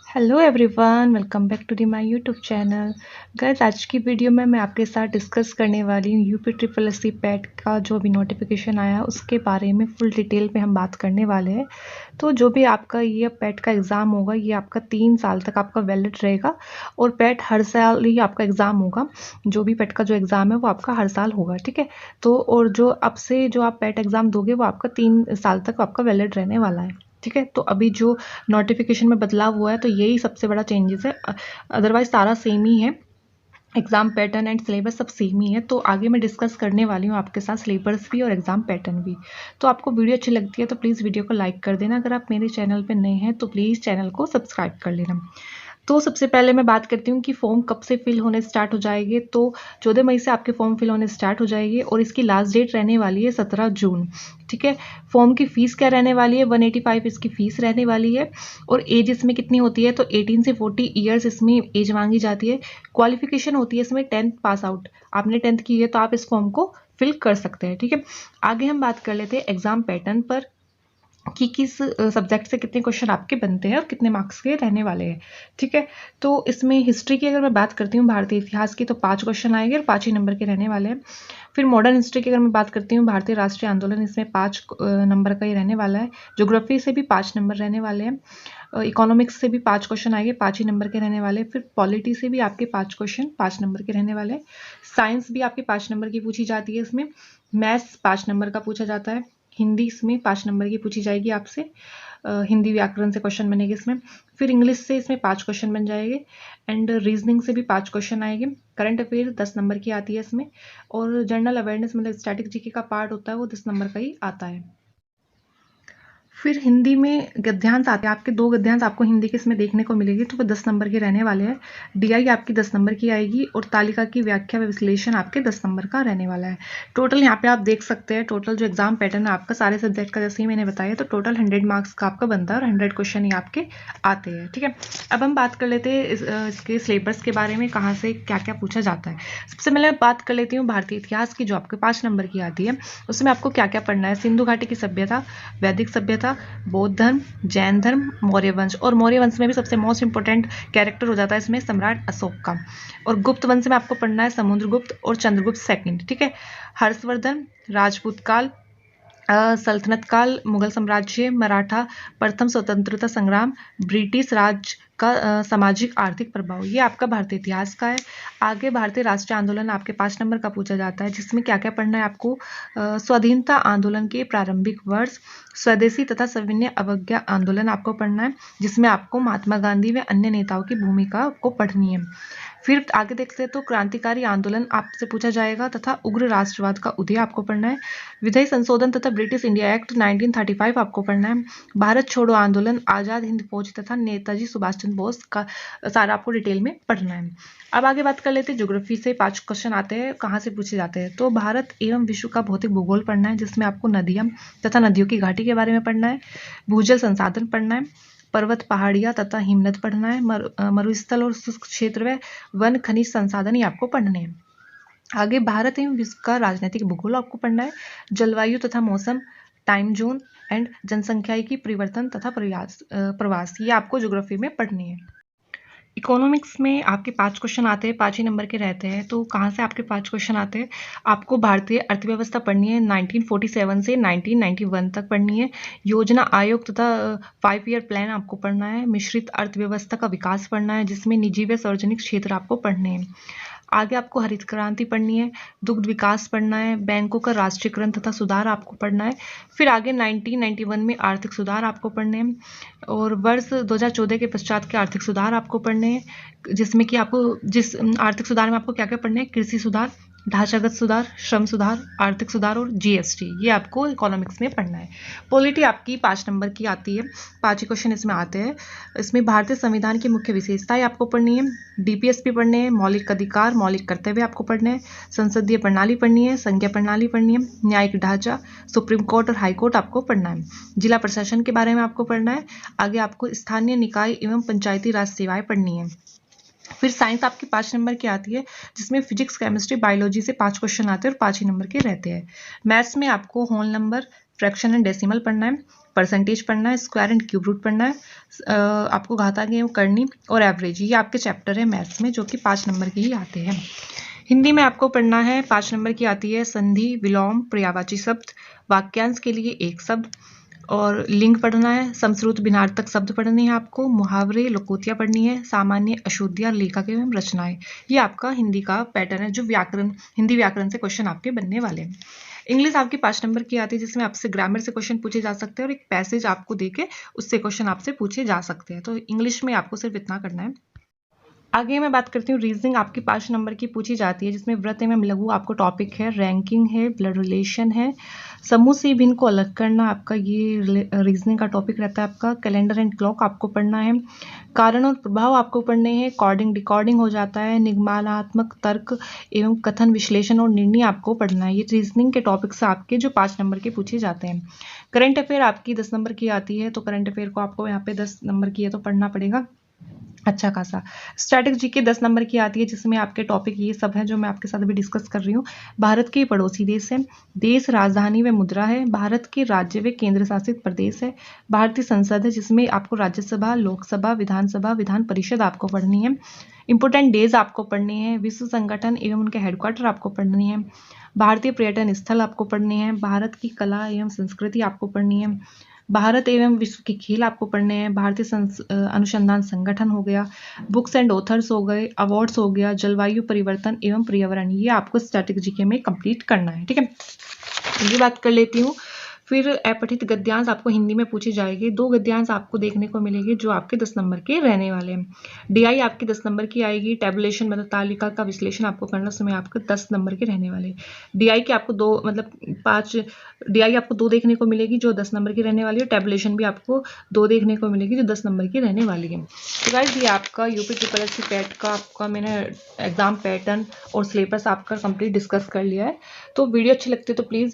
Hello everyone, welcome back to the my YouTube channel. Guys, आज की video में मैं आपके साथ डिस्कस करने वाली हूँ UP triple S C PET का जो अभी नोटिफिकेशन आया है उसके बारे में फुल डिटेल में हम बात करने वाले हैं। तो जो भी आपका ये पैट का एग्ज़ाम होगा ये आपका 3 साल तक आपका वैलिड रहेगा और पैट हर साल ही आपका एग्ज़ाम होगा। जो भी पैट का जो एग्ज़ाम है वो आपका हर साल होगा, ठीक है। तो और जो अब से जो आप पैट एग्ज़ाम दोगे वो आपका 3 साल तक आपका वैलिड रहने वाला है, ठीक है। तो अभी जो नोटिफिकेशन में बदलाव हुआ है तो यही सबसे बड़ा चेंजेस है, अदरवाइज सारा सेम ही है। एग्जाम पैटर्न एंड सिलेबस सब सेम ही है। तो आगे मैं डिस्कस करने वाली हूँ आपके साथ सिलेबस भी और एग्जाम पैटर्न भी। तो आपको वीडियो अच्छी लगती है तो प्लीज़ वीडियो को लाइक कर देना। अगर आप मेरे चैनल पर नए हैं तो प्लीज़ चैनल को सब्सक्राइब कर लेना। तो सबसे पहले मैं बात करती हूँ कि फॉर्म कब से फिल होने स्टार्ट हो जाएंगे। तो 14 मई से आपके फॉर्म फिल होने स्टार्ट हो जाएंगे और इसकी लास्ट डेट रहने वाली है 17 जून, ठीक है। फॉर्म की फ़ीस क्या रहने वाली है? 185 इसकी फ़ीस रहने वाली है। और एज इसमें कितनी होती है? तो 18 से 40 ईयर्स इसमें एज मांगी जाती है। क्वालिफिकेशन होती है इसमें 10th पास आउट। आपने 10th की है तो आप इस फॉर्म को फिल कर सकते हैं, ठीक है। आगे हम बात कर लेते हैं एग्जाम पैटर्न पर कि किस सब्जेक्ट से कितने क्वेश्चन आपके बनते हैं और कितने मार्क्स के रहने वाले हैं, ठीक है। तो इसमें हिस्ट्री की अगर मैं बात करती हूँ, भारतीय इतिहास की, तो 5 क्वेश्चन आएंगे और 5 ही नंबर के रहने वाले हैं। फिर मॉडर्न हिस्ट्री की अगर मैं बात करती हूँ, भारतीय राष्ट्रीय आंदोलन, इसमें 5 नंबर का ही रहने वाला है। ज्योग्राफी से भी 5 नंबर रहने वाले हैं। इकोनॉमिक्स से भी 5 क्वेश्चन आएंगे, 5 ही नंबर के रहने वाले हैं। फिर पॉलिटी से भी आपके 5 क्वेश्चन 5 नंबर के रहने वाले हैं। साइंस भी आपके 5 नंबर की पूछी जाती है इसमें। मैथ्स 5 नंबर का पूछा जाता है। हिंदी इसमें 5 नंबर की पूछी जाएगी आपसे। हिंदी व्याकरण से क्वेश्चन बनेंगे इसमें। फिर इंग्लिश से इसमें 5 क्वेश्चन बन जाएंगे एंड रीजनिंग से भी 5 क्वेश्चन आएंगे। करंट अफेयर 10 नंबर की आती है इसमें। और जनरल अवेयरनेस मतलब स्टैटिक जीके का पार्ट होता है वो 10 नंबर का ही आता है। फिर हिंदी में गद्यांश आते हैं आपके, 2 गद्यांश आपको हिंदी के इसमें देखने को मिलेगी, तो वो 10 नंबर के रहने वाले हैं। डीआई आपकी 10 नंबर की आएगी और तालिका की व्याख्या व विश्लेषण आपके 10 नंबर का रहने वाला है। टोटल यहाँ पे आप देख सकते हैं, टोटल जो एग्जाम पैटर्न है आपका सारे सब्जेक्ट का जैसे ही मैंने बताया, तो टोटल 100 मार्क्स का आपका बनता है और 100 क्वेश्चन ही आपके आते हैं, ठीक है। अब हम बात कर लेते हैं इसके सिलेबस के बारे में, कहाँ से क्या क्या पूछा जाता है। सबसे पहले बात कर लेती हूँ भारतीय इतिहास की, जो आपके 5 नंबर की आती है। उसमें आपको क्या क्या पढ़ना है? सिंधु घाटी की सभ्यता, वैदिक सभ्यता, बौद्ध धर्म, जैन धर्म, मौर्य वंश। और मौर्य वंश में भी सबसे मोस्ट इंपोर्टेंट कैरेक्टर हो जाता है इसमें सम्राट अशोक का। और गुप्त वंश में आपको पढ़ना है समुद्रगुप्त और चंद्रगुप्त सेकंड, ठीक है। हर्षवर्धन, राजपूत काल, सल्तनत काल, मुगल साम्राज्य, मराठा, प्रथम स्वतंत्रता संग्राम, ब्रिटिश राज का सामाजिक आर्थिक प्रभाव, ये आपका भारतीय इतिहास का है। आगे भारतीय राष्ट्रीय आंदोलन आपके 5 नंबर का पूछा जाता है, जिसमें क्या क्या पढ़ना है आपको? स्वाधीनता आंदोलन के प्रारंभिक वर्ष, स्वदेशी तथा सविनय अवज्ञा आंदोलन आपको पढ़ना है, जिसमें आपको महात्मा गांधी व अन्य नेताओं की भूमिका को पढ़नी है। फिर आगे देखते हैं तो क्रांतिकारी आंदोलन आपसे पूछा जाएगा तथा उग्र राष्ट्रवाद का उदय आपको पढ़ना है। विधेय संशोधन तथा ब्रिटिश इंडिया एक्ट 1935 आपको पढ़ना है। भारत छोड़ो आंदोलन, आजाद हिंद फौज तथा नेताजी सुभाष चंद्र बोस का सारा आपको डिटेल में पढ़ना है। अब आगे बात कर लेते हैं ज्योग्राफी से 5 क्वेश्चन आते हैं, कहाँ से पूछे जाते हैं? तो भारत एवं विश्व का भौतिक भूगोल पढ़ना है, जिसमें आपको नदियां तथा नदियों की घाटी के बारे में पढ़ना है। भूजल संसाधन पढ़ना है। पर्वत पहाड़ियां तथा हिमनद पढ़ना है। मरुस्थल और शुष्क क्षेत्र व वन खनिज संसाधन ही आपको पढ़ने हैं। आगे भारत एवं विश्व का राजनीतिक भूगोल आपको पढ़ना है। जलवायु तथा मौसम, टाइम जोन एंड जनसंख्याई की परिवर्तन तथा प्रवास, ये आपको ज्योग्राफी में पढ़नी है। इकोनॉमिक्स में आपके 5 क्वेश्चन आते हैं, 5 ही नंबर के रहते हैं। तो कहाँ से आपके 5 क्वेश्चन आते हैं? आपको भारतीय अर्थव्यवस्था पढ़नी है, 1947 से 1991 तक पढ़नी है। योजना आयोग तथा 5 ईयर प्लान आपको पढ़ना है। मिश्रित अर्थव्यवस्था का विकास पढ़ना है, जिसमें निजी व सार्वजनिक क्षेत्र आपको पढ़ने हैं। आगे आपको हरित क्रांति पढ़नी है, दुग्ध विकास पढ़ना है, बैंकों का राष्ट्रीयकरण तथा सुधार आपको पढ़ना है। फिर आगे 1991 में आर्थिक सुधार आपको पढ़ने हैं और वर्ष 2014 के पश्चात के आर्थिक सुधार आपको पढ़ने हैं, जिसमें कि आपको जिस आर्थिक सुधार में आपको क्या क्या पढ़ने हैं? कृषि सुधार, ढांचागत सुधार, श्रम सुधार, आर्थिक सुधार और जीएसटी, ये आपको इकोनॉमिक्स में पढ़ना है। पॉलिटी आपकी 5 नंबर की आती है, 5 ही क्वेश्चन इसमें आते हैं। इसमें भारतीय संविधान की मुख्य विशेषताएं आपको पढ़नी है। डीपीएसपी पढ़ने हैं। मौलिक अधिकार, मौलिक कर्तव्य आपको पढ़ने हैं। संसदीय प्रणाली पढ़नी है। संघीय प्रणाली पढ़नी है। न्यायिक ढांचा, सुप्रीम कोर्ट और हाई कोर्ट आपको पढ़ना है। जिला प्रशासन के बारे में आपको पढ़ना है। आगे आपको स्थानीय निकाय एवं पंचायती राज सेवाएं पढ़नी है। फिर साइंस आपकी 5 नंबर की आती है, जिसमें फिजिक्स, केमिस्ट्री, बायोलॉजी से 5 क्वेश्चन आते हैं और 5 ही नंबर के रहते हैं। मैथ्स में आपको whole number, fraction and decimal पढ़ना है। परसेंटेज पढ़ना है, स्क्वायर एंड क्यूब रूट पढ़ना है, आपको घातांक एवं करनी और एवरेज, ये आपके चैप्टर है मैथ्स में जो कि 5 नंबर के ही आते हैं। हिंदी में आपको पढ़ना है 5 नंबर की आती है संधि, विलोम, पर्यायवाची शब्द, वाक्यांश के लिए एक शब्द और लिंग पढ़ना है, समश्रुत भिन्नार्थक शब्द पढ़ने हैं आपको, मुहावरे, लोकोक्तियाँ पढ़नी है, सामान्य अशुद्धियाँ, लेखक एवं रचनाएं। ये आपका हिंदी का पैटर्न है जो व्याकरण, हिंदी व्याकरण से क्वेश्चन आपके बनने वाले हैं। इंग्लिश आपकी 5 नंबर की आती है जिसमें आपसे ग्रामर से क्वेश्चन पूछे जा सकते हैं और एक पैसेज आपको देके उससे क्वेश्चन आपसे पूछे जा सकते हैं। तो इंग्लिश में आपको सिर्फ इतना करना है। आगे मैं बात करती हूँ रीजनिंग आपकी 5 नंबर की पूछी जाती है जिसमें व्रत एवं लघु आपको टॉपिक है, रैंकिंग है, ब्लड रिलेशन है, समूह से भिन्न को अलग करना आपका ये रीजनिंग का टॉपिक रहता है आपका, कैलेंडर एंड क्लॉक आपको पढ़ना है, कारण और प्रभाव आपको पढ़ने हैं, कॉर्डिंग डिकॉर्डिंग हो जाता है, निगमनात्मक तर्क एवं कथन विश्लेषण और निर्णय आपको पढ़ना है। ये रीजनिंग के टॉपिक्स आपके जो 5 नंबर के पूछे जाते हैं। करंट अफेयर आपकी 10 नंबर की आती है तो करंट अफेयर को आपको यहाँ पे 10 नंबर की है तो पढ़ना पड़ेगा अच्छा खासा। स्टैटिक जीके 10 नंबर की आती है जिसमें आपके टॉपिक ये सब है जो मैं आपके साथ अभी डिस्कस कर रही हूँ। भारत के पड़ोसी देश है, देश, राजधानी व मुद्रा है, भारत के राज्य व केंद्र शासित प्रदेश है, भारतीय संसद है जिसमें आपको राज्यसभा, लोकसभा, विधानसभा, विधान परिषद आपको पढ़नी है, इंपोर्टेंट डेज आपको पढ़ने हैं, विश्व संगठन एवं उनके हेडक्वार्टर आपको पढ़नी है, भारतीय पर्यटन स्थल आपको पढ़ने हैं, भारत की कला एवं संस्कृति आपको पढ़नी है, भारत एवं विश्व के खेल आपको पढ़ने हैं, भारतीय अनुसंधान संगठन हो गया, बुक्स एंड ऑथर्स हो गए, अवार्ड्स हो गया, जलवायु परिवर्तन एवं पर्यावरण, ये आपको स्टैटिक जीके में कंप्लीट करना है। ठीक है, ये बात कर लेती हूँ। फिर अपठित गद्यांश आपको हिंदी में पूछी जाएगी। 2 गद्यांश आपको देखने को मिलेंगे जो आपके 10 नंबर के रहने वाले हैं। डीआई आपकी 10 नंबर की आएगी, टेबुलेशन मतलब तालिका का विश्लेषण आपको करना, उसमें आपको 10 नंबर के रहने वाले। डीआई के आपको 2 मतलब 5 डीआई आपको 2 देखने को मिलेगी जो 10 नंबर की रहने वाली है, टेबुलेशन भी आपको 2 देखने को मिलेगी जो 10 नंबर की रहने वाली है। तो गाइस ये आपका यूपी ट्रिपल एससी पैट का आपका मैंने एग्जाम पैटर्न और सिलेबस आपका कंप्लीट डिस्कस कर लिया है। तो वीडियो अच्छी लगती है तो प्लीज़